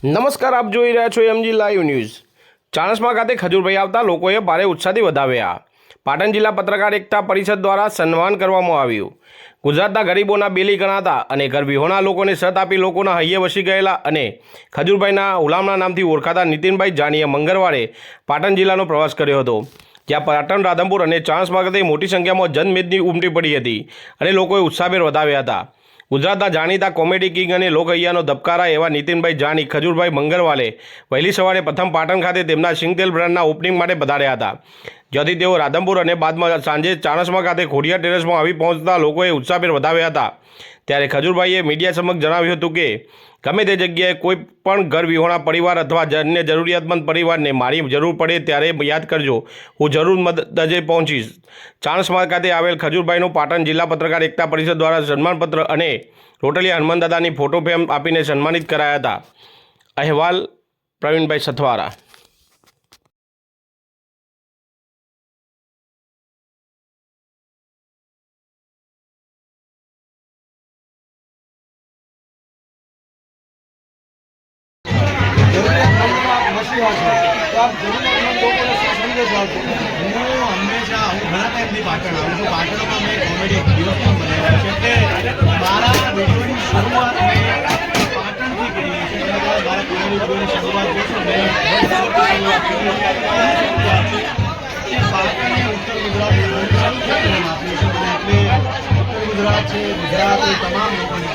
નમસ્કાર, આપ જોઈ રહ્યા છો એમજી લાઈવ ન્યૂઝ। ચાણસ્મા ખાતે ખજૂરભાઈ આવતા લોકોએ ભારે ઉત્સાહથી વધાવ્યા। પાટણ જિલ્લા પત્રકાર એકતા પરિષદ દ્વારા સન્માન કરવામાં આવ્યું। ગુજરાતના ગરીબોના બેલી ગણાતા અને ગરવિહોણા લોકોને સત આપી લોકોના હૈયે વસી ગયેલા અને ખજૂરભાઈના હુલામણા નામથી ઓળખાતા નીતિનભાઈ જાનીએ મંગળવારે પાટણ જિલ્લાનો પ્રવાસ કર્યો હતો, જ્યાં પાટણ, રાધનપુર અને ચાણસ્મા ખાતે મોટી સંખ્યામાં જનમેદની ઉમટી પડી હતી અને લોકોએ ઉત્સાહભેર વધાવ્યા હતા। ગુજરાતના જાણીતા કોમેડી કિંગ અને લોકહૈયાનો ધબકારા એવા નીતિનભાઈ જાની ખજૂરભાઈ મંગળવારે વહેલી સવારે પ્રથમ પાટણ ખાતે તેમના સિંગતેલ બ્રાન્ડના ઓપનિંગ માટે પધાર્યા હતા, જ્યાંથી તેઓ રાધનપુર અને બાદમાં સાંજે ચાણસ્મા ખાતે ખોડિયાર ટેરેસમાં આવી પહોંચતા લોકોએ ઉત્સાહભેર વધાવ્યા હતા। ત્યારે ખજૂરભાઈએ મીડિયા સમક્ષ જણાવ્યું હતું કે ગમે તે જગ્યાએ કોઈ પણ ગરવિહોણા પરિવાર અથવા અન્ય જરૂરિયાતમંદ પરિવારને મારી જરૂર પડે ત્યારે યાદ કરજો, હું જરૂર મદદે પહોંચીશ। ચાણસ્મા ખાતે આવેલ ખજૂરભાઈનું પાટણ જિલ્લા પત્રકાર એકતા પરિષદ દ્વારા સન્માનપત્ર અને રોટલીયા હનુમાનદાદાની ફોટો ફ્રેમ આપીને સન્માનિત કરાયા હતા। અહેવાલ પ્રવીણભાઈ સથવારા। आप जरूरतमंद लोगों ने समझे जाओ। હું હંમેશા ઘણા ટાઈમથી પાટણ આવું છું। પાટણમાં મેં કોમેડી દિવસ પણ બનાવ્યા છે એટલે મારા વિડીયોની શરૂઆત મેં પાટણથી કરી છે। મારા કોમેડી વિડીયોની શરૂઆત જોશું મેં પાટણની ઉત્તર ગુજરાત એટલે ઉત્તર ગુજરાત છે, ગુજરાત તમામ લોકોને